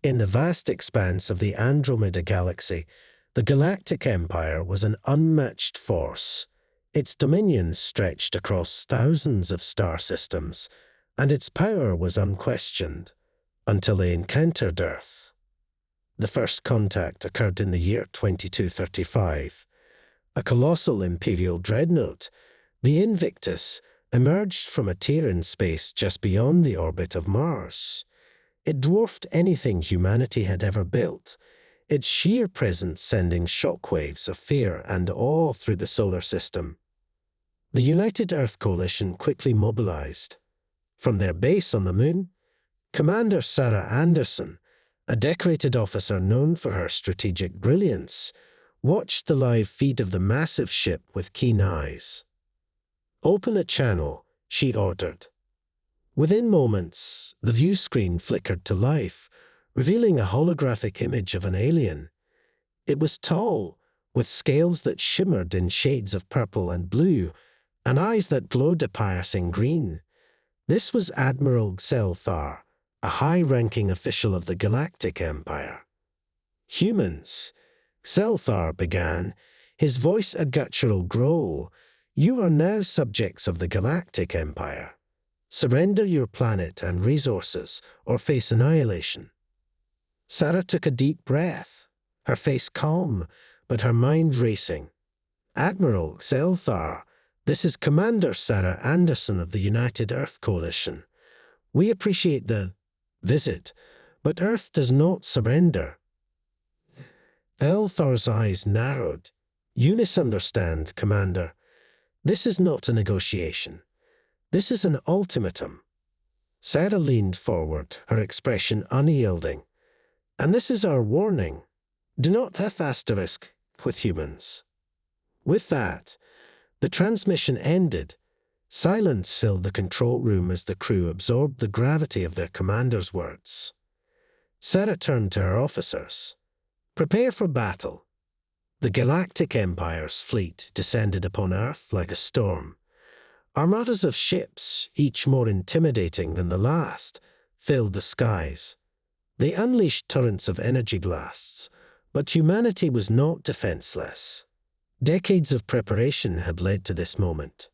In the vast expanse of the Andromeda Galaxy, the Galactic Empire was an unmatched force. Its dominions stretched across thousands of star systems, and its power was unquestioned, until they encountered Earth. The first contact occurred in the year 2235. A colossal Imperial dreadnought, the Invictus, emerged from a tear in space just beyond the orbit of Mars. It dwarfed anything humanity had ever built, its sheer presence sending shockwaves of fear and awe through the solar system. The United Earth Coalition quickly mobilized. From their base on the Moon, Commander Sarah Anderson, a decorated officer known for her strategic brilliance, watched the live feed of the massive ship with keen eyes. "Open a channel," she ordered. Within moments, the view screen flickered to life, revealing a holographic image of an alien. It was tall, with scales that shimmered in shades of purple and blue, and eyes that glowed a piercing green. This was Admiral Xelthar, a high-ranking official of the Galactic Empire. "Humans," Xelthar began, his voice a guttural growl, "you are now subjects of the Galactic Empire. Surrender your planet and resources, or face annihilation." Sarah took a deep breath, her face calm, but her mind racing. "Admiral Xelthar, this is Commander Sarah Anderson of the United Earth Coalition. We appreciate the visit, but Earth does not surrender." Xelthar's eyes narrowed. "You misunderstand, Commander. This is not a negotiation. This is an ultimatum." Sarah leaned forward, her expression unyielding. "And this is our warning. Do not have asterisk with humans." With that, the transmission ended. Silence filled the control room as the crew absorbed the gravity of their commander's words. Sarah turned to her officers. "Prepare for battle." The Galactic Empire's fleet descended upon Earth like a storm. Armadas of ships, each more intimidating than the last, filled the skies. They unleashed torrents of energy blasts, but humanity was not defenseless. Decades of preparation had led to this moment.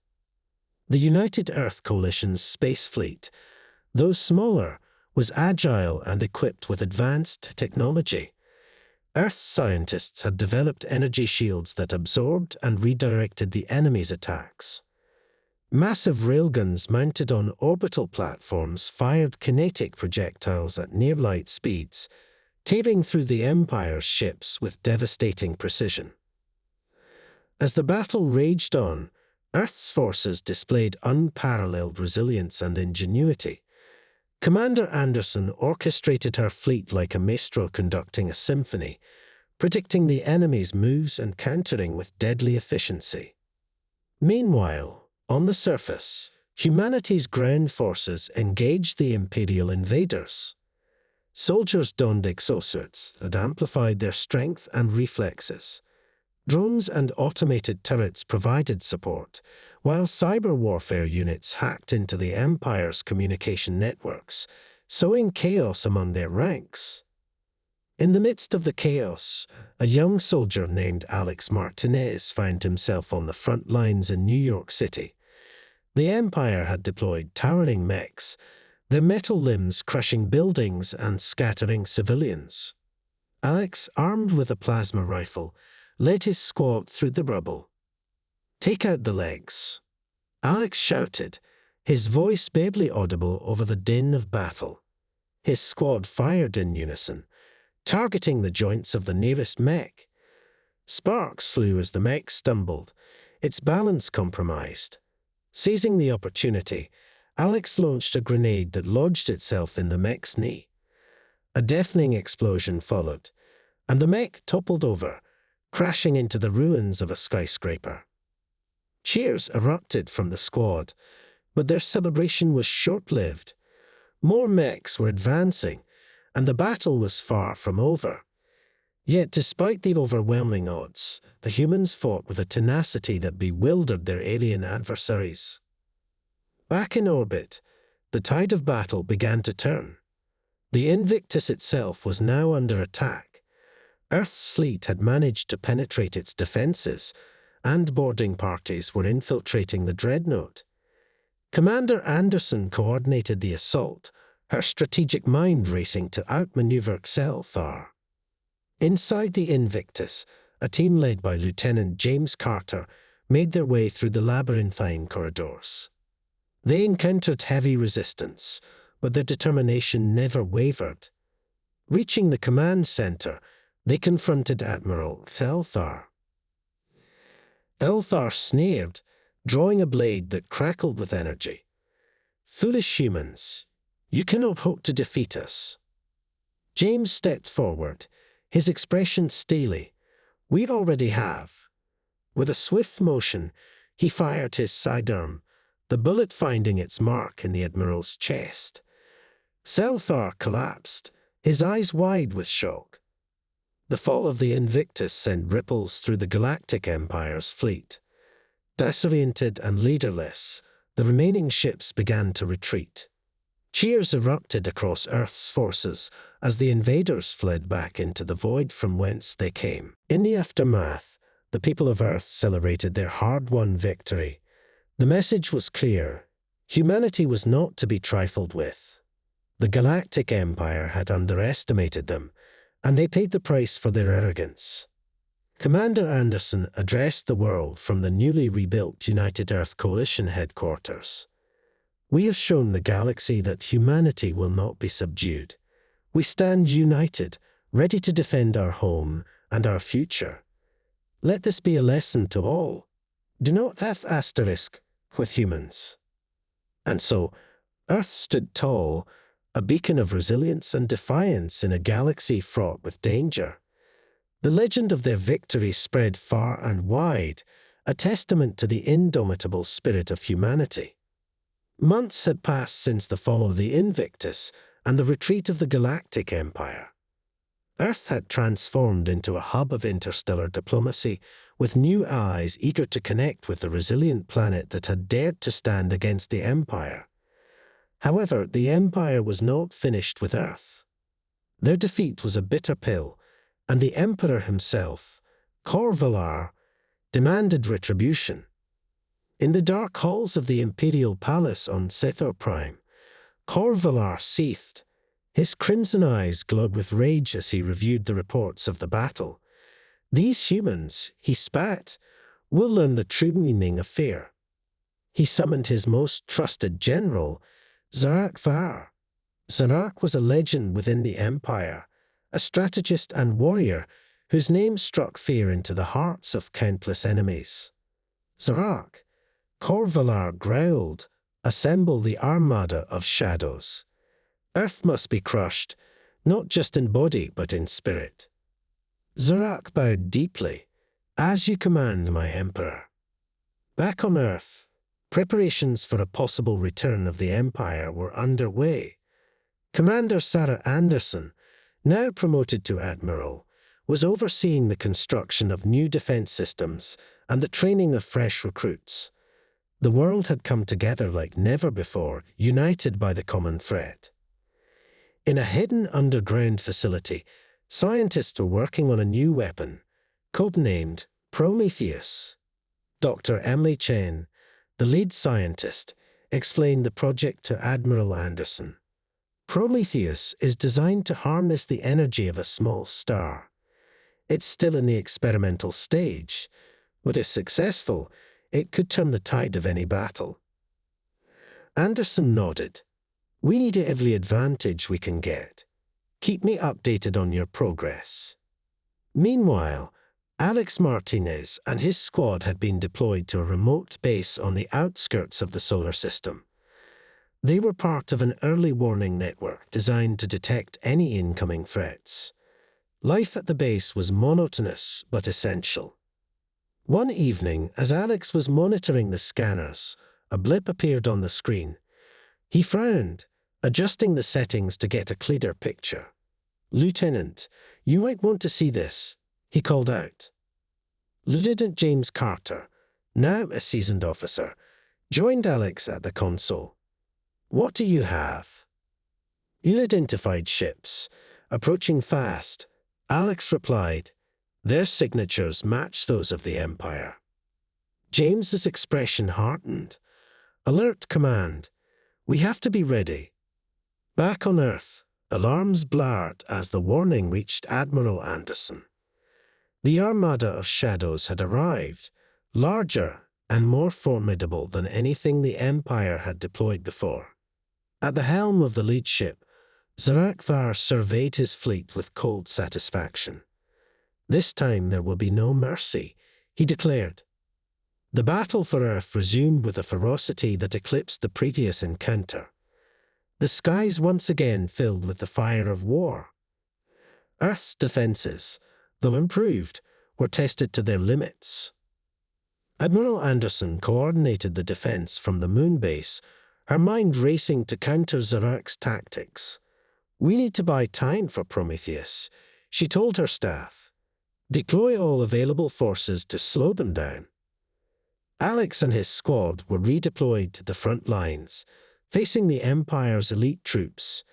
The United Earth Coalition's space fleet, though smaller, was agile and equipped with advanced technology. Earth's scientists had developed energy shields that absorbed and redirected the enemy's attacks. Massive railguns mounted on orbital platforms fired kinetic projectiles at near-light speeds, tearing through the Empire's ships with devastating precision. As the battle raged on, Earth's forces displayed unparalleled resilience and ingenuity. Commander Anderson orchestrated her fleet like a maestro conducting a symphony, predicting the enemy's moves and countering with deadly efficiency. Meanwhile, on the surface, humanity's ground forces engaged the Imperial invaders. Soldiers donned exosuits that amplified their strength and reflexes. Drones and automated turrets provided support, while cyber warfare units hacked into the Empire's communication networks, sowing chaos among their ranks. In the midst of the chaos, a young soldier named Alex Martinez found himself on the front lines in New York City. The Empire had deployed towering mechs, their metal limbs crushing buildings and scattering civilians. Alex, armed with a plasma rifle, led his squad through the rubble. "Take out the legs," Alex shouted, his voice barely audible over the din of battle. His squad fired in unison, targeting the joints of the nearest mech. Sparks flew as the mech stumbled, its balance compromised. Seizing the opportunity, Alex launched a grenade that lodged itself in the mech's knee. A deafening explosion followed, and the mech toppled over, crashing into the ruins of a skyscraper. Cheers erupted from the squad, but their celebration was short-lived. More mechs were advancing, and the battle was far from over. Yet despite the overwhelming odds, the humans fought with a tenacity that bewildered their alien adversaries. Back in orbit, the tide of battle began to turn. The Invictus itself was now under attack. Earth's fleet had managed to penetrate its defenses, and boarding parties were infiltrating the dreadnought. Commander Anderson coordinated the assault, her strategic mind racing to outmaneuver Xelthar. Inside the Invictus, a team led by Lieutenant James Carter made their way through the labyrinthine corridors. They encountered heavy resistance, but their determination never wavered. Reaching the command center, they confronted Admiral Xelthar. Xelthar sneered, drawing a blade that crackled with energy. "Foolish humans, you cannot hope to defeat us." James stepped forward, his expression steely. "We already have." With a swift motion, he fired his sidearm, the bullet finding its mark in the Admiral's chest. Xelthar collapsed, his eyes wide with shock. The fall of the Invictus sent ripples through the Galactic Empire's fleet. Disoriented and leaderless, the remaining ships began to retreat. Cheers erupted across Earth's forces as the invaders fled back into the void from whence they came. In the aftermath, the people of Earth celebrated their hard-won victory. The message was clear: humanity was not to be trifled with. The Galactic Empire had underestimated them, and they paid the price for their arrogance. Commander Anderson addressed the world from the newly rebuilt United Earth Coalition headquarters. "We have shown the galaxy that humanity will not be subdued. We stand united, ready to defend our home and our future. Let this be a lesson to all. Do not have asterisk with humans." And so, Earth stood tall, a beacon of resilience and defiance in a galaxy fraught with danger. The legend of their victory spread far and wide, a testament to the indomitable spirit of humanity. Months had passed since the fall of the Invictus and the retreat of the Galactic Empire. Earth had transformed into a hub of interstellar diplomacy, with new allies eager to connect with the resilient planet that had dared to stand against the Empire. However, the Empire was not finished with Earth. Their defeat was a bitter pill, and the Emperor himself, Corvalar, demanded retribution. In the dark halls of the Imperial Palace on Sethor Prime, Corvalar seethed. His crimson eyes glowed with rage as he reviewed the reports of the battle. "These humans," he spat, "will learn the true meaning of fear." He summoned his most trusted general, Zarak Var. Zarak was a legend within the Empire, a strategist and warrior whose name struck fear into the hearts of countless enemies. "Zarak," Corvalar growled, "assemble the Armada of Shadows. Earth must be crushed, not just in body but in spirit." Zarak bowed deeply. "As you command, my Emperor." Back on Earth, preparations for a possible return of the Empire were underway. Commander Sarah Anderson, now promoted to Admiral, was overseeing the construction of new defense systems and the training of fresh recruits. The world had come together like never before, united by the common threat. In a hidden underground facility, scientists were working on a new weapon, codenamed Prometheus. Dr. Emily Chen, the lead scientist, explained the project to Admiral Anderson. Prometheus is designed to harness the energy of a small star. It's still in the experimental stage, but if successful, it could turn the tide of any battle. Anderson nodded. "We need every advantage we can get. Keep me updated on your progress." Meanwhile, Alex Martinez and his squad had been deployed to a remote base on the outskirts of the solar system. They were part of an early warning network designed to detect any incoming threats. Life at the base was monotonous but essential. One evening, as Alex was monitoring the scanners, a blip appeared on the screen. He frowned, adjusting the settings to get a clearer picture. "Lieutenant, you might want to see this," he called out. Lieutenant James Carter, now a seasoned officer, joined Alex at the console. "What do you have?" Unidentified ships, approaching fast. Alex replied, "Their signatures match those of the Empire." James's expression hardened. "Alert, Command. We have to be ready." Back on Earth, alarms blared as the warning reached Admiral Anderson. The Armada of Shadows had arrived, larger and more formidable than anything the Empire had deployed before. At the helm of the lead ship, Zarakvar surveyed his fleet with cold satisfaction. "This time there will be no mercy," he declared. The battle for Earth resumed with a ferocity that eclipsed the previous encounter. The skies once again filled with the fire of war. Earth's defenses, though improved, were tested to their limits. Admiral Anderson coordinated the defense from the moon base, her mind racing to counter Zarak's tactics. "We need to buy time for Prometheus," she told her staff. "Deploy all available forces to slow them down." Alex and his squad were redeployed to the front lines, facing the Empire's elite troops.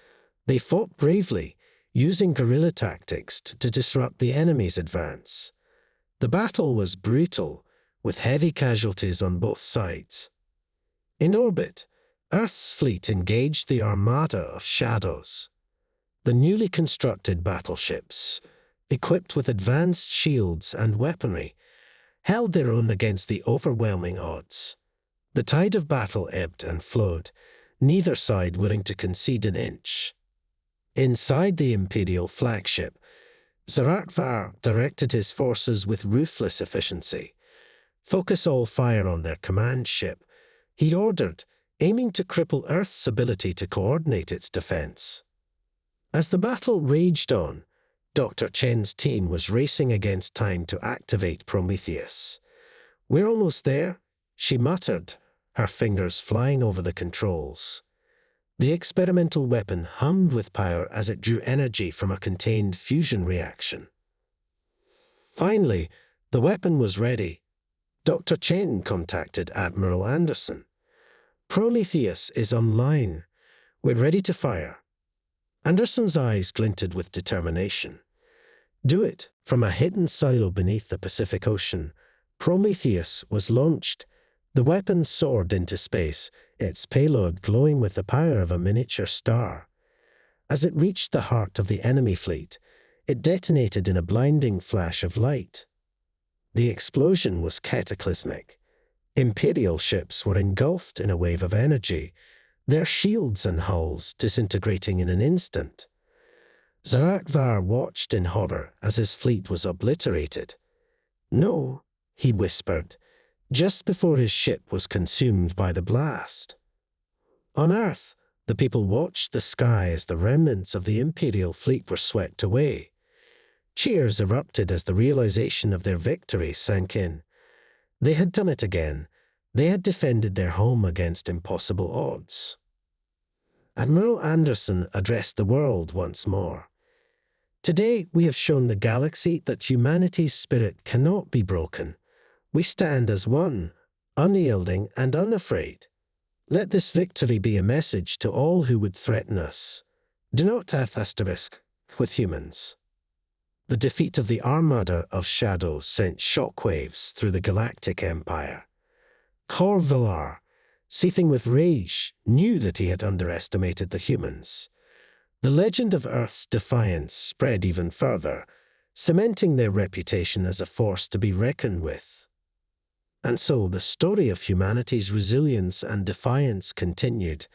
They fought bravely, using guerrilla tactics to disrupt the enemy's advance. The battle was brutal, with heavy casualties on both sides. In orbit, Earth's fleet engaged the Armada of Shadows. The newly constructed battleships, equipped with advanced shields and weaponry, held their own against the overwhelming odds. The tide of battle ebbed and flowed, neither side willing to concede an inch. Inside the Imperial flagship, Zarakvar directed his forces with ruthless efficiency. "Focus all fire on their command ship," he ordered, aiming to cripple Earth's ability to coordinate its defense. As the battle raged on, Dr. Chen's team was racing against time to activate Prometheus. "We're almost there," she muttered, her fingers flying over the controls. The experimental weapon hummed with power as it drew energy from a contained fusion reaction. Finally, the weapon was ready. Dr. Chen contacted Admiral Anderson. "Prometheus is online. We're ready to fire." Anderson's eyes glinted with determination. "Do it." From a hidden silo beneath the Pacific Ocean, Prometheus was launched. The weapon soared into space, its payload glowing with the power of a miniature star. As it reached the heart of the enemy fleet, it detonated in a blinding flash of light. The explosion was cataclysmic. Imperial ships were engulfed in a wave of energy, their shields and hulls disintegrating in an instant. Zarakvar watched in horror as his fleet was obliterated. "No," he whispered, just before his ship was consumed by the blast. On Earth, the people watched the sky as the remnants of the Imperial fleet were swept away. Cheers erupted as the realization of their victory sank in. They had done it again. They had defended their home against impossible odds. Admiral Anderson addressed the world once more. "Today we have shown the galaxy that humanity's spirit cannot be broken. We stand as one, unyielding and unafraid. Let this victory be a message to all who would threaten us. Do not have asterisk with humans." The defeat of the Armada of Shadows sent shockwaves through the Galactic Empire. Corvalar, seething with rage, knew that he had underestimated the humans. The legend of Earth's defiance spread even further, cementing their reputation as a force to be reckoned with. And so the story of humanity's resilience and defiance continued,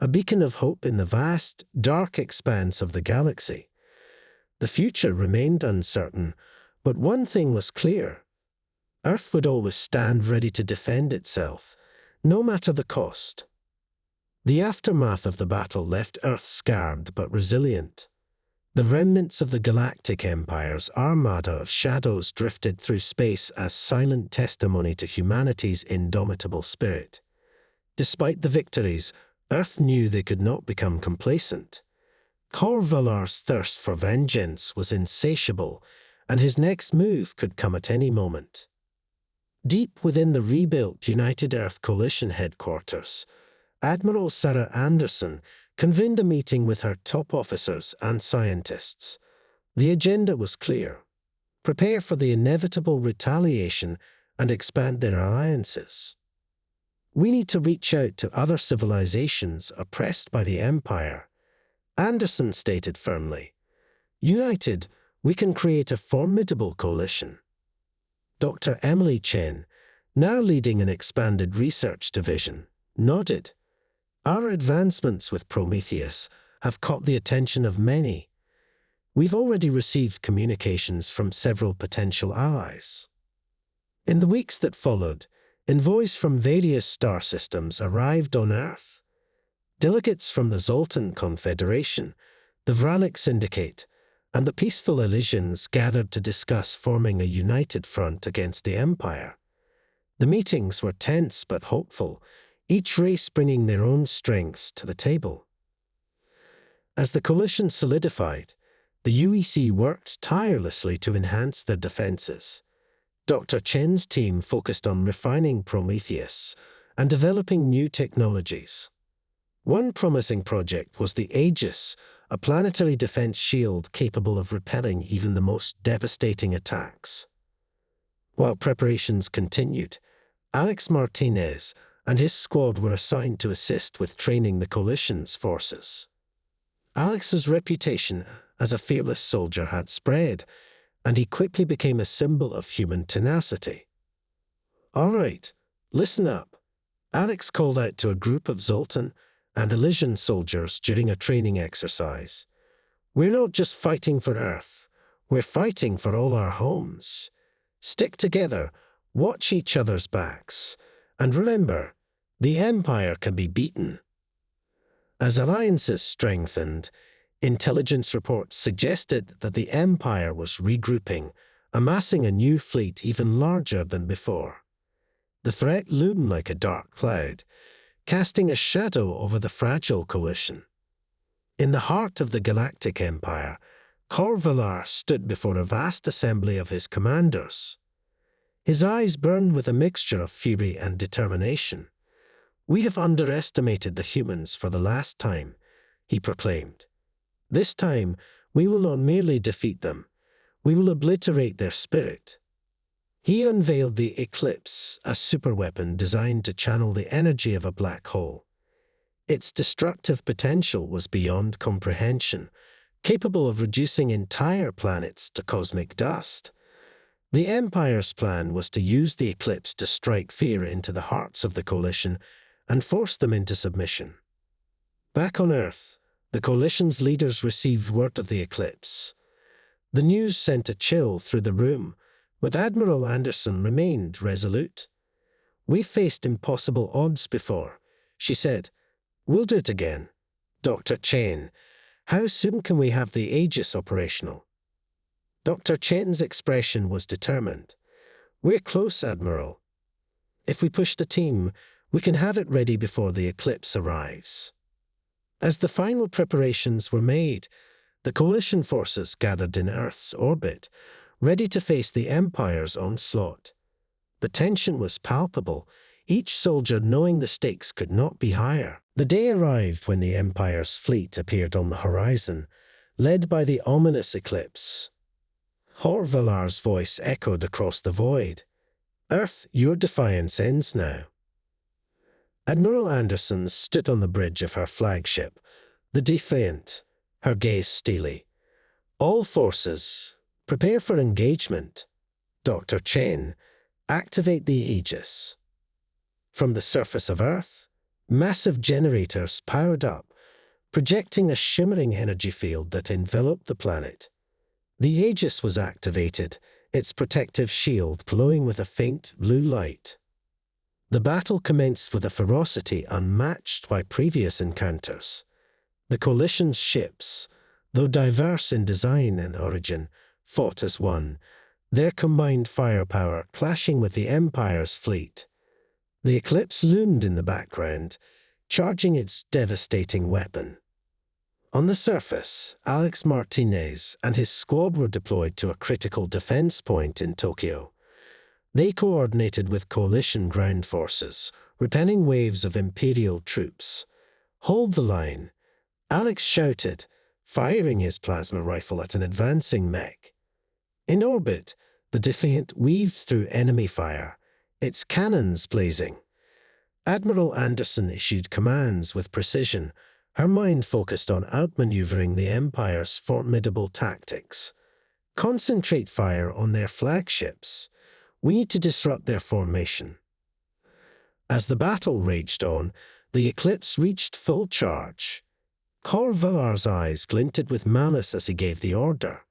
a beacon of hope in the vast, dark expanse of the galaxy. The future remained uncertain, but one thing was clear. Earth would always stand ready to defend itself, no matter the cost. The aftermath of the battle left Earth scarred but resilient. The remnants of the Galactic Empire's Armada of Shadows drifted through space as silent testimony to humanity's indomitable spirit. Despite the victories, Earth knew they could not become complacent. Corvalar's thirst for vengeance was insatiable, and his next move could come at any moment. Deep within the rebuilt United Earth Coalition headquarters, Admiral Sarah Anderson convened a meeting with her top officers and scientists. The agenda was clear: prepare for the inevitable retaliation and expand their alliances. We need to reach out to other civilizations oppressed by the Empire, Anderson stated firmly. United, we can create a formidable coalition. Dr. Emily Chen, now leading an expanded research division, nodded. Our advancements with Prometheus have caught the attention of many. We've already received communications from several potential allies. In the weeks that followed, envoys from various star systems arrived on Earth. Delegates from the Zoltan Confederation, the Vralic Syndicate, and the Peaceful Elysians gathered to discuss forming a united front against the Empire. The meetings were tense but hopeful, each race bringing their own strengths to the table. As the coalition solidified, the UEC worked tirelessly to enhance their defenses. Dr. Chen's team focused on refining Prometheus and developing new technologies. One promising project was the Aegis, a planetary defense shield capable of repelling even the most devastating attacks. While preparations continued, Alex Martinez and his squad were assigned to assist with training the coalition's forces. Alex's reputation as a fearless soldier had spread, and he quickly became a symbol of human tenacity. "All right, listen up," Alex called out to a group of Zoltan and Elysian soldiers during a training exercise. "We're not just fighting for Earth, we're fighting for all our homes. Stick together, watch each other's backs, and remember, the Empire can be beaten." As alliances strengthened, intelligence reports suggested that the Empire was regrouping, amassing a new fleet even larger than before. The threat loomed like a dark cloud, casting a shadow over the fragile coalition. In the heart of the Galactic Empire, Corvalar stood before a vast assembly of his commanders. His eyes burned with a mixture of fury and determination. "We have underestimated the humans for the last time," he proclaimed. "This time, we will not merely defeat them, we will obliterate their spirit." He unveiled the Eclipse, a superweapon designed to channel the energy of a black hole. Its destructive potential was beyond comprehension, capable of reducing entire planets to cosmic dust. The Empire's plan was to use the Eclipse to strike fear into the hearts of the Coalition and force them into submission. Back on Earth, the Coalition's leaders received word of the Eclipse. The news sent a chill through the room, but Admiral Anderson remained resolute. "We've faced impossible odds before," she said. "We'll do it again." "Dr. Chen, how soon can we have the Aegis operational?" Dr. Chen's expression was determined. "We're close, Admiral. If we push the team, we can have it ready before the Eclipse arrives." As the final preparations were made, the Coalition forces gathered in Earth's orbit, ready to face the Empire's onslaught. The tension was palpable, each soldier knowing the stakes could not be higher. The day arrived when the Empire's fleet appeared on the horizon, led by the ominous Eclipse. Horvalar's voice echoed across the void. "Earth, your defiance ends now." Admiral Anderson stood on the bridge of her flagship, the Defiant, her gaze steely. "All forces, prepare for engagement. Dr. Chen, activate the Aegis." From the surface of Earth, massive generators powered up, projecting a shimmering energy field that enveloped the planet. The Aegis was activated, its protective shield glowing with a faint blue light. The battle commenced with a ferocity unmatched by previous encounters. The Coalition's ships, though diverse in design and origin, fought as one, their combined firepower clashing with the Empire's fleet. The Eclipse loomed in the background, charging its devastating weapon. On the surface, Alex Martinez and his squad were deployed to a critical defense point in Tokyo. They coordinated with Coalition ground forces, repelling waves of Imperial troops. "Hold the line. Alex shouted, firing his plasma rifle at an advancing mech. In orbit, the Defiant weaved through enemy fire, its cannons blazing. Admiral Anderson issued commands with precision, her mind focused on outmaneuvering the Empire's formidable tactics. Concentrate fire on their flagships. We need to disrupt their formation. As the battle raged on, the Eclipse reached full charge. Cor Villar's eyes glinted with malice as he gave the order.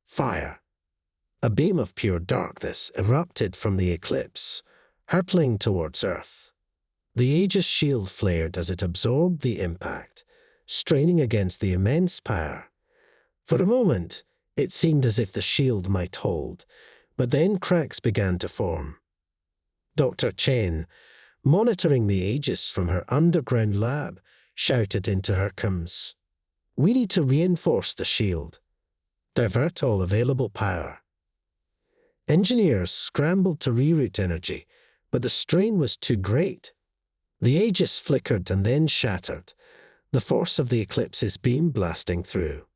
Fire. A beam of pure darkness erupted from the Eclipse, hurtling towards Earth. The Aegis shield flared as it absorbed the impact, straining against the immense power. For a moment, it seemed as if the shield might hold, but then cracks began to form. Dr. Chen, monitoring the Aegis from her underground lab, shouted into her comms. We need to reinforce the shield. Divert all available power. Engineers scrambled to reroute energy, but the strain was too great. The Aegis flickered and then shattered, the force of the Eclipse's beam blasting through.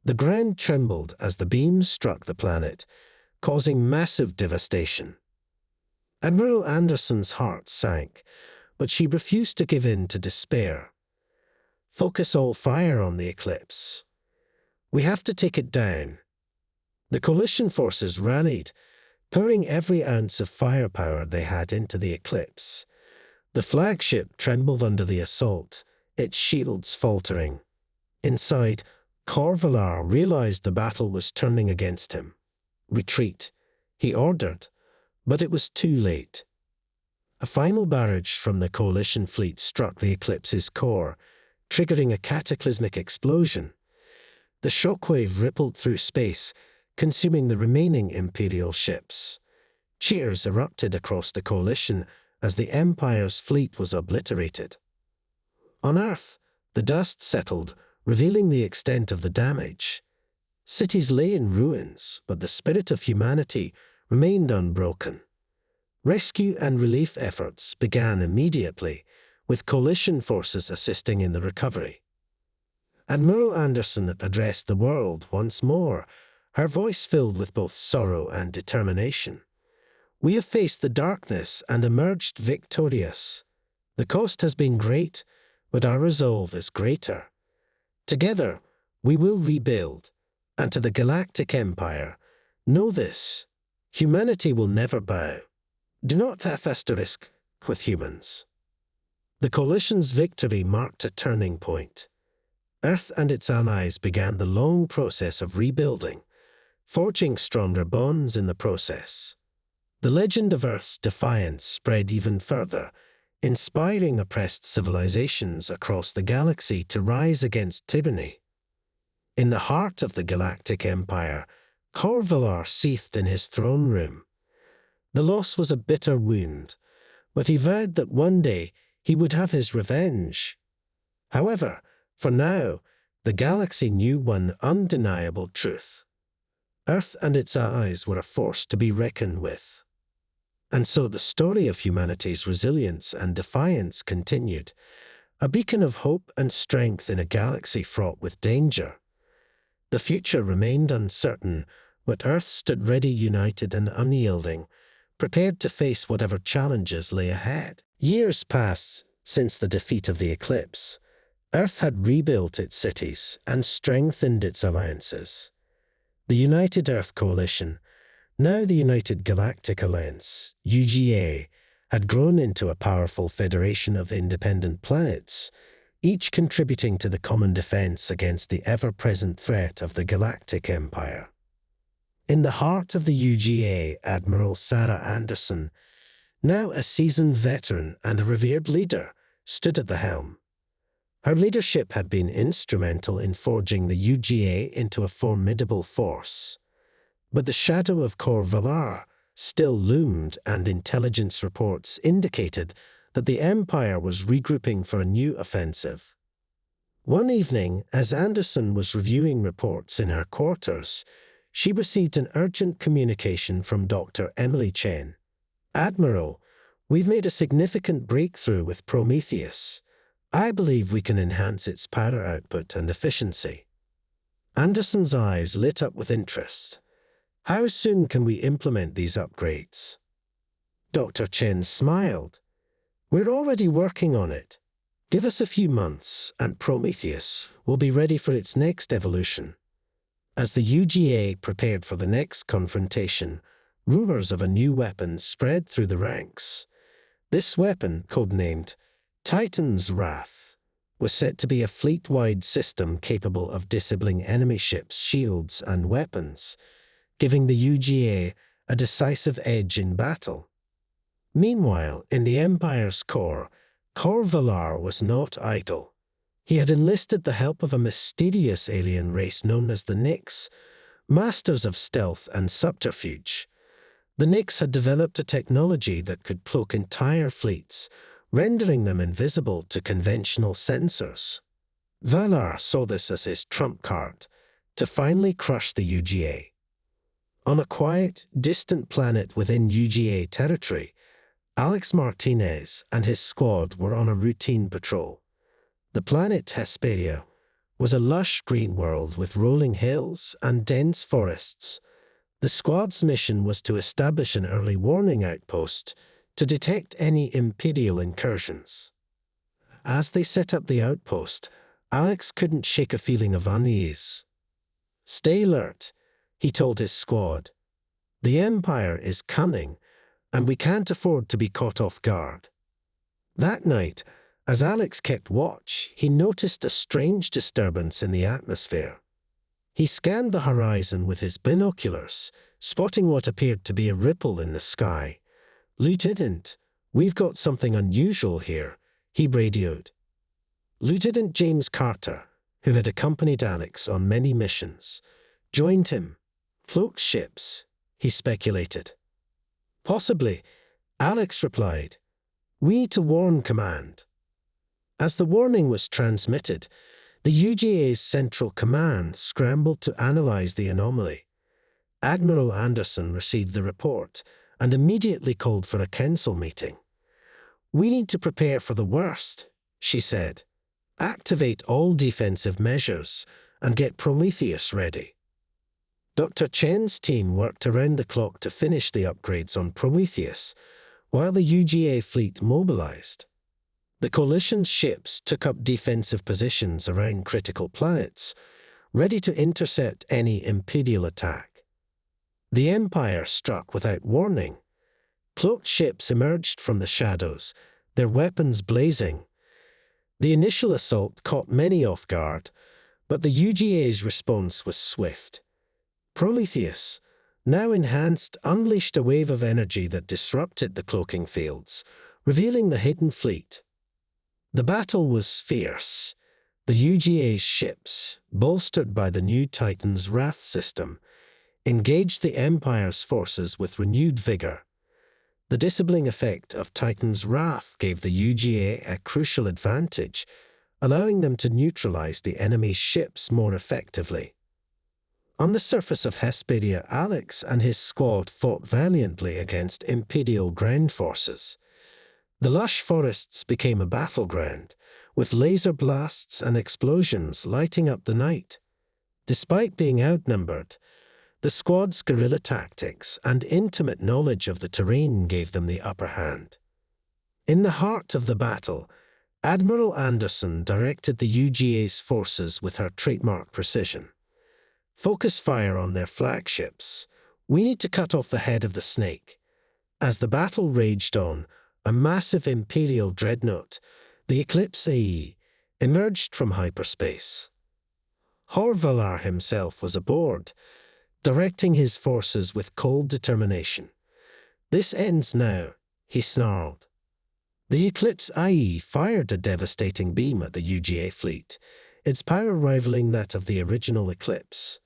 The ground trembled as the beams struck the planet, causing massive devastation. Admiral Anderson's heart sank, but she refused to give in to despair. Focus all fire on the Eclipse. We have to take it down. The coalition forces rallied, pouring every ounce of firepower they had into the Eclipse. The flagship trembled under the assault, its shields faltering. Inside, Cor Villar realized the battle was turning against him. Retreat, he ordered, but it was too late. A final barrage from the coalition fleet struck the Eclipse's core, triggering a cataclysmic explosion. The shockwave rippled through space, consuming the remaining Imperial ships. Cheers erupted across the coalition as the Empire's fleet was obliterated. On Earth, the dust settled, revealing the extent of the damage. Cities lay in ruins, but the spirit of humanity remained unbroken. Rescue and relief efforts began immediately, with coalition forces assisting in the recovery. Admiral Anderson addressed the world once more, her voice filled with both sorrow and determination. We have faced the darkness and emerged victorious. The cost has been great, but our resolve is greater. Together, we will rebuild. And to the Galactic Empire, know this: humanity will never bow. Do not have asterisk with humans. The coalition's victory marked a turning point. Earth and its allies began the long process of rebuilding, forging stronger bonds in the process. The legend of Earth's defiance spread even further, inspiring oppressed civilizations across the galaxy to rise against tyranny. In the heart of the Galactic Empire, Cor Villar seethed in his throne room. The loss was a bitter wound, but he vowed that one day he would have his revenge. However, for now, the galaxy knew one undeniable truth. Earth and its allies were a force to be reckoned with. And so the story of humanity's resilience and defiance continued, a beacon of hope and strength in a galaxy fraught with danger. The future remained uncertain, but Earth stood ready, united and unyielding, prepared to face whatever challenges lay ahead. Years passed since the defeat of the Eclipse. Earth had rebuilt its cities and strengthened its alliances. The United Earth Coalition, now the United Galactic Alliance, UGA, had grown into a powerful federation of independent planets, each contributing to the common defense against the ever-present threat of the Galactic Empire. In the heart of the UGA, Admiral Sarah Anderson, now a seasoned veteran and a revered leader, stood at the helm. Her leadership had been instrumental in forging the UGA into a formidable force. But the shadow of Cor Villar still loomed, and intelligence reports indicated that the Empire was regrouping for a new offensive. One evening, as Anderson was reviewing reports in her quarters, she received an urgent communication from Dr. Emily Chen. Admiral, we've made a significant breakthrough with Prometheus. I believe we can enhance its power output and efficiency." Anderson's eyes lit up with interest. "How soon can we implement these upgrades?" Dr. Chen smiled. "We're already working on it. Give us a few months, and Prometheus will be ready for its next evolution." As the UGA prepared for the next confrontation, rumors of a new weapon spread through the ranks. This weapon, codenamed Titan's Wrath, was said to be a fleet-wide system capable of disabling enemy ships, shields, and weapons, giving the UGA a decisive edge in battle. Meanwhile, in the Empire's core, Kor Valar was not idle. He had enlisted the help of a mysterious alien race known as the Nyx, masters of stealth and subterfuge. The Nyx had developed a technology that could cloak entire fleets, rendering them invisible to conventional sensors. Valar saw this as his trump card to finally crush the UGA. On a quiet, distant planet within UGA territory, Alex Martinez and his squad were on a routine patrol. The planet Hesperia was a lush green world with rolling hills and dense forests. The squad's mission was to establish an early warning outpost to detect any Imperial incursions. As they set up the outpost, Alex couldn't shake a feeling of unease. "Stay alert," he told his squad. "The Empire is cunning, and we can't afford to be caught off guard." That night, as Alex kept watch, he noticed a strange disturbance in the atmosphere. He scanned the horizon with his binoculars, spotting what appeared to be a ripple in the sky. "Lieutenant, we've got something unusual here," he radioed. Lieutenant James Carter, who had accompanied Alex on many missions, joined him. "Cloaked ships," he speculated. "Possibly," Alex replied. "We need to warn Command." As the warning was transmitted, the UGA's Central Command scrambled to analyze the anomaly. Admiral Anderson received the report and immediately called for a council meeting. "We need to prepare for the worst," she said. "Activate all defensive measures and get Prometheus ready." Dr. Chen's team worked around the clock to finish the upgrades on Prometheus, while the UGA fleet mobilized. The coalition's ships took up defensive positions around critical planets, ready to intercept any Imperial attack. The Empire struck without warning. Cloaked ships emerged from the shadows, their weapons blazing. The initial assault caught many off guard, but the UGA's response was swift. Prometheus, now enhanced, unleashed a wave of energy that disrupted the cloaking fields, revealing the hidden fleet. The battle was fierce. The UGA's ships, bolstered by the new Titan's Wrath system, engaged the Empire's forces with renewed vigor. The disabling effect of Titan's Wrath gave the UGA a crucial advantage, allowing them to neutralize the enemy's ships more effectively. On the surface of Hesperia, Alex and his squad fought valiantly against Imperial ground forces. The lush forests became a battleground, with laser blasts and explosions lighting up the night. Despite being outnumbered, the squad's guerrilla tactics and intimate knowledge of the terrain gave them the upper hand. In the heart of the battle, Admiral Anderson directed the UGA's forces with her trademark precision. "Focus fire on their flagships. We need to cut off the head of the snake." As the battle raged on, a massive Imperial dreadnought, the Eclipse AE, emerged from hyperspace. Kor Valar himself was aboard, directing his forces with cold determination. "This ends now," he snarled. The Eclipse IE fired a devastating beam at the UGA fleet, its power rivaling that of the original Eclipse.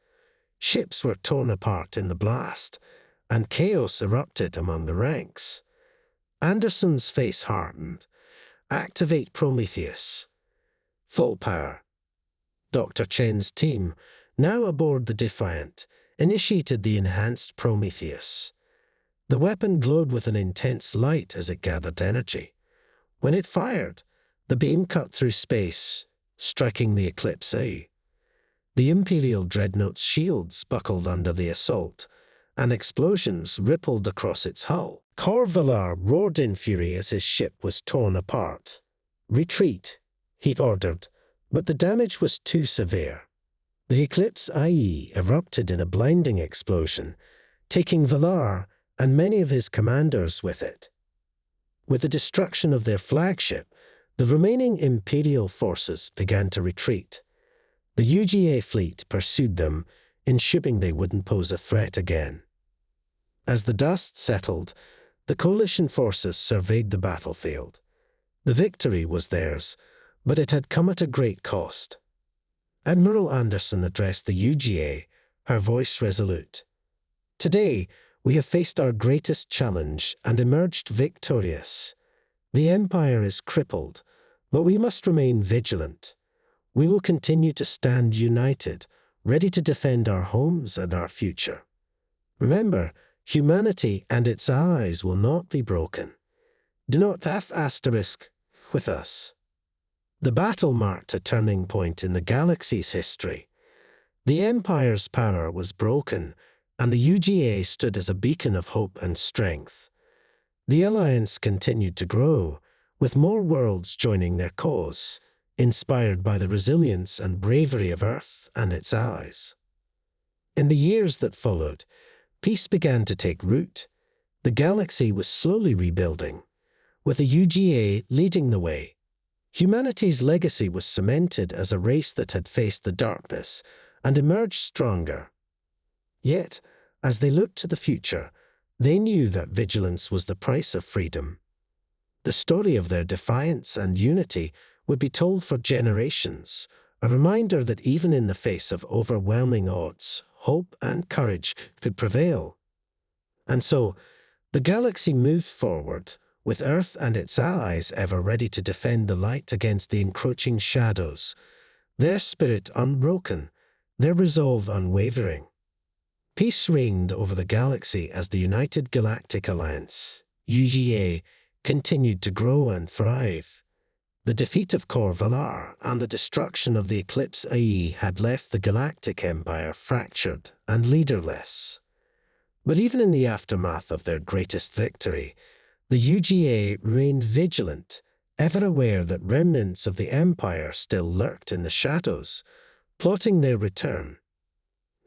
Ships were torn apart in the blast, and chaos erupted among the ranks. Anderson's face hardened. "Activate Prometheus." Full power. Dr. Chen's team, now aboard the Defiant, initiated the enhanced Prometheus. The weapon glowed with an intense light as it gathered energy. When it fired, The beam cut through space, striking the Eclipse A. The Imperial Dreadnought's shields buckled under the assault, and explosions rippled across its hull. Cor Valar roared in fury as his ship was torn apart. "Retreat," he ordered, but the damage was too severe. The Eclipse IE erupted in a blinding explosion, taking Valar and many of his commanders with it. With the destruction of their flagship, the remaining Imperial forces began to retreat. The UGA fleet pursued them, ensuring they wouldn't pose a threat again. As the dust settled, the coalition forces surveyed the battlefield. The victory was theirs, but it had come at a great cost. Admiral Anderson addressed the UGA, her voice resolute. "Today, we have faced our greatest challenge and emerged victorious. The Empire is crippled, but we must remain vigilant. We will continue to stand united, ready to defend our homes and our future. Remember, humanity and its allies will not be broken. Do not have asterisk with us." The battle marked a turning point in the galaxy's history. The Empire's power was broken, and the UGA stood as a beacon of hope and strength. The Alliance continued to grow, with more worlds joining their cause, inspired by the resilience and bravery of Earth and its allies. In the years that followed, peace began to take root. The galaxy was slowly rebuilding, with the UGA leading the way. Humanity's legacy was cemented as a race that had faced the darkness and emerged stronger. Yet, as they looked to the future, they knew that vigilance was the price of freedom. The story of their defiance and unity would be told for generations, a reminder that even in the face of overwhelming odds, hope and courage could prevail. And so, the galaxy moved forward, with Earth and its allies ever ready to defend the light against the encroaching shadows, their spirit unbroken, their resolve unwavering. Peace reigned over the galaxy as the United Galactic Alliance, UGA, continued to grow and thrive. The defeat of Cor Valar and the destruction of the Eclipse IE had left the Galactic Empire fractured and leaderless. But even in the aftermath of their greatest victory, the UGA remained vigilant, ever aware that remnants of the Empire still lurked in the shadows, plotting their return.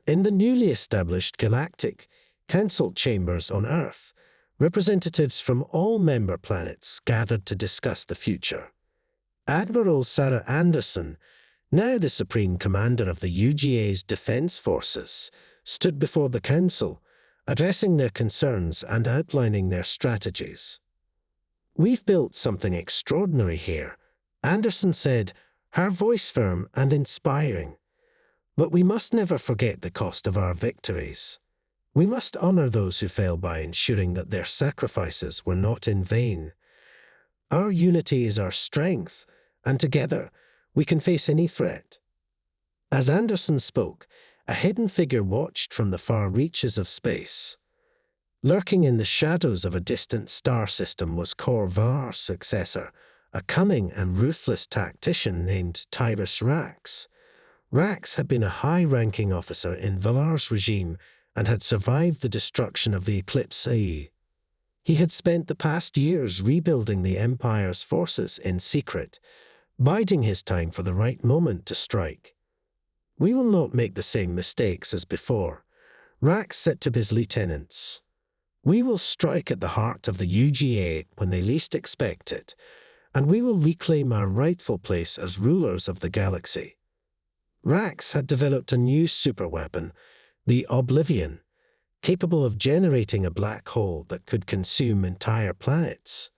In the newly established Galactic Council chambers on Earth, representatives from all member planets gathered to discuss the future. Admiral Sarah Anderson, now the Supreme Commander of the UGA's Defense Forces, stood before the Council, addressing their concerns and outlining their strategies. "We've built something extraordinary here," Anderson said, her voice firm and inspiring. "But we must never forget the cost of our victories. We must honor those who fell by ensuring that their sacrifices were not in vain. Our unity is our strength, and together we can face any threat." As Anderson spoke, a hidden figure watched from the far reaches of space. Lurking in the shadows of a distant star system was Cor Valar's successor, a cunning and ruthless tactician named Tyrus Rax. Rax had been a high-ranking officer in Valar's regime and had survived the destruction of the Eclipse IE. He had spent the past years rebuilding the Empire's forces in secret, biding his time for the right moment to strike. "We will not make the same mistakes as before," Rax said to his lieutenants. "We will strike at the heart of the UGA when they least expect it, and we will reclaim our rightful place as rulers of the galaxy." Rax had developed a new superweapon, the Oblivion, capable of generating a black hole that could consume entire planets.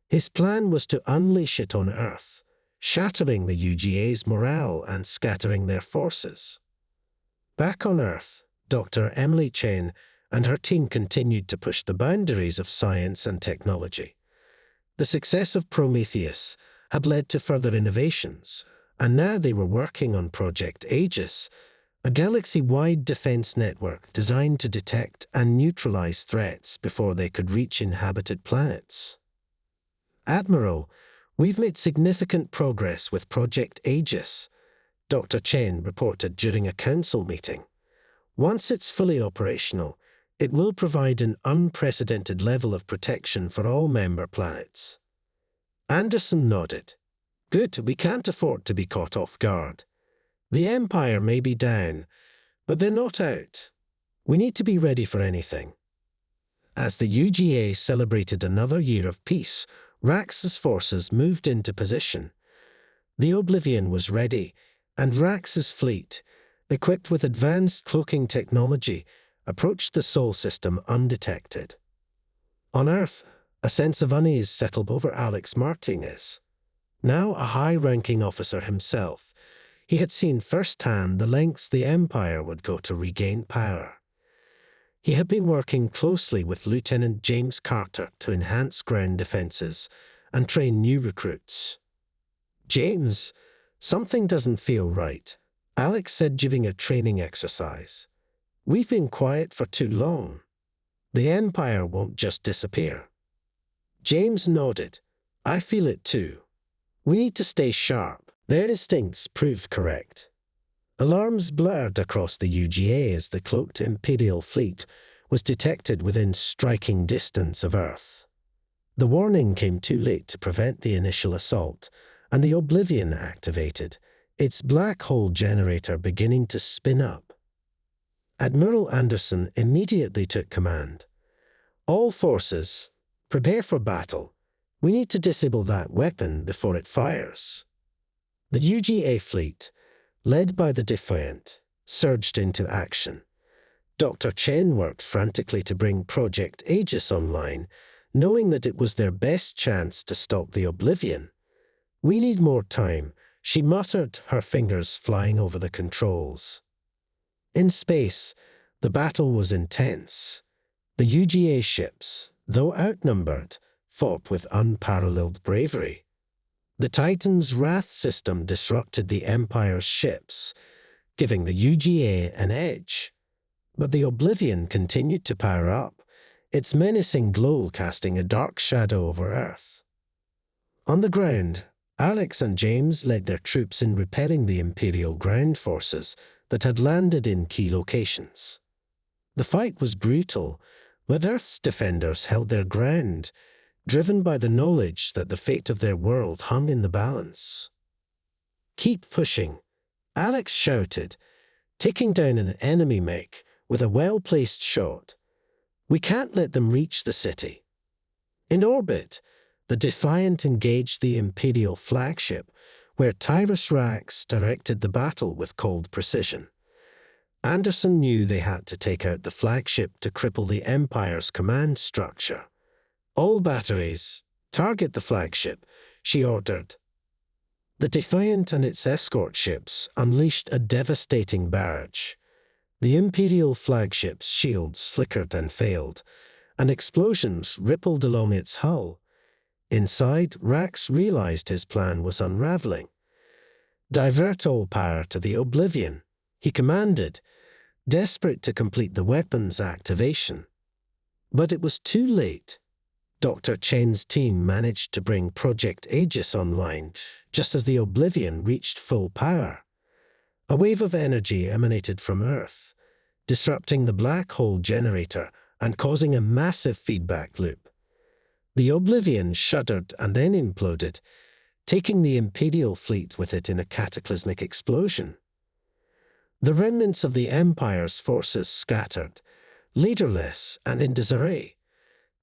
His plan was to unleash it on Earth, shattering the UGA's morale and scattering their forces. Back on Earth, Dr. Emily Chen and her team continued to push the boundaries of science and technology. The success of Prometheus had led to further innovations, and now they were working on Project Aegis, a galaxy-wide defense network designed to detect and neutralize threats before they could reach inhabited planets. "Admiral, We've made significant progress with Project Aegis, Dr. Chen reported during a council meeting. Once it's fully operational, it will provide an unprecedented level of protection for all member planets. Anderson nodded. Good, we can't afford to be caught off guard. The Empire may be down, but they're not out. We need to be ready for anything. As the UGA celebrated another year of peace, Rax's forces moved into position. The Oblivion was ready, and Rax's fleet, equipped with advanced cloaking technology, approached the Sol system undetected. On Earth, a sense of unease settled over Alex Martinez. Now a high-ranking officer himself, he had seen firsthand the lengths the Empire would go to regain power. He had been working closely with Lieutenant James Carter to enhance ground defenses and train new recruits. James, something doesn't feel right, Alex said during a training exercise. We've been quiet for too long. The Empire won't just disappear. James nodded. I feel it too. We need to stay sharp. Their instincts proved correct. Alarms blurred across the UGA as the cloaked Imperial fleet was detected within striking distance of Earth. The warning came too late to prevent the initial assault, and the Oblivion activated, its black hole generator beginning to spin up. Admiral Anderson immediately took command. All forces, prepare for battle. We need to disable that weapon before it fires. The UGA fleet, led by the Defiant, surged into action. Dr. Chen worked frantically to bring Project Aegis online, knowing that it was their best chance to stop the Oblivion. We need more time, she muttered, her fingers flying over the controls. In space, the battle was intense. The UGA ships, though outnumbered, fought with unparalleled bravery. The Titan's Wrath system disrupted the Empire's ships, giving the UGA an edge. But the Oblivion continued to power up, its menacing glow casting a dark shadow over Earth. On the ground, Alex and James led their troops in repelling the Imperial ground forces that had landed in key locations. The fight was brutal, but Earth's defenders held their ground, driven by the knowledge that the fate of their world hung in the balance. Keep pushing, Alex shouted, taking down an enemy mech with a well-placed shot. We can't let them reach the city. In orbit, the Defiant engaged the Imperial flagship, where Tyrus Rax directed the battle with cold precision. Anderson knew they had to take out the flagship to cripple the Empire's command structure. All batteries, target the flagship, she ordered. The Defiant and its escort ships unleashed a devastating barrage. The Imperial flagship's shields flickered and failed, and explosions rippled along its hull. Inside, Rax realized his plan was unraveling. Divert all power to the Oblivion, he commanded, desperate to complete the weapon's activation. But it was too late. Dr. Chen's team managed to bring Project Aegis online just as the Oblivion reached full power. A wave of energy emanated from Earth, disrupting the black hole generator and causing a massive feedback loop. The Oblivion shuddered and then imploded, taking the Imperial fleet with it in a cataclysmic explosion. The remnants of the Empire's forces scattered, leaderless and in disarray.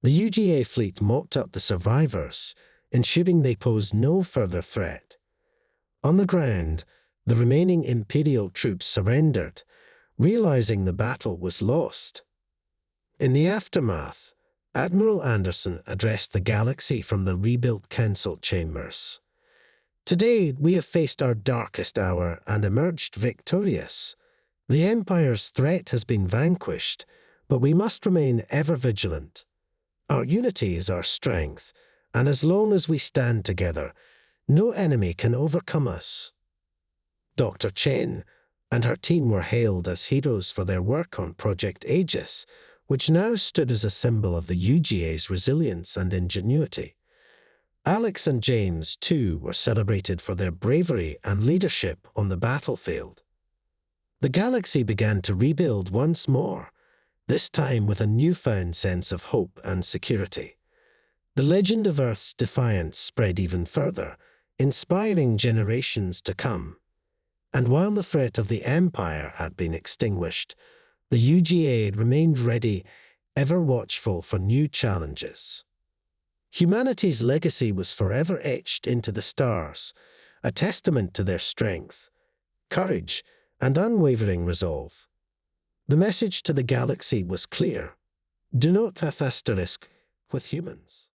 The UGA fleet mopped up the survivors, ensuring they posed no further threat. On the ground, the remaining Imperial troops surrendered, realizing the battle was lost. In the aftermath, Admiral Anderson addressed the galaxy from the rebuilt council chambers. Today, we have faced our darkest hour and emerged victorious. The Empire's threat has been vanquished, but we must remain ever vigilant. Our unity is our strength, and as long as we stand together, no enemy can overcome us. Dr. Chen and her team were hailed as heroes for their work on Project Aegis, which now stood as a symbol of the UGA's resilience and ingenuity. Alex and James, too, were celebrated for their bravery and leadership on the battlefield. The galaxy began to rebuild once more, this time with a newfound sense of hope and security. The legend of Earth's defiance spread even further, inspiring generations to come. And while the threat of the Empire had been extinguished, the UGA remained ready, ever watchful for new challenges. Humanity's legacy was forever etched into the stars, a testament to their strength, courage, and unwavering resolve. The message to the galaxy was clear: do not have asterisk with humans.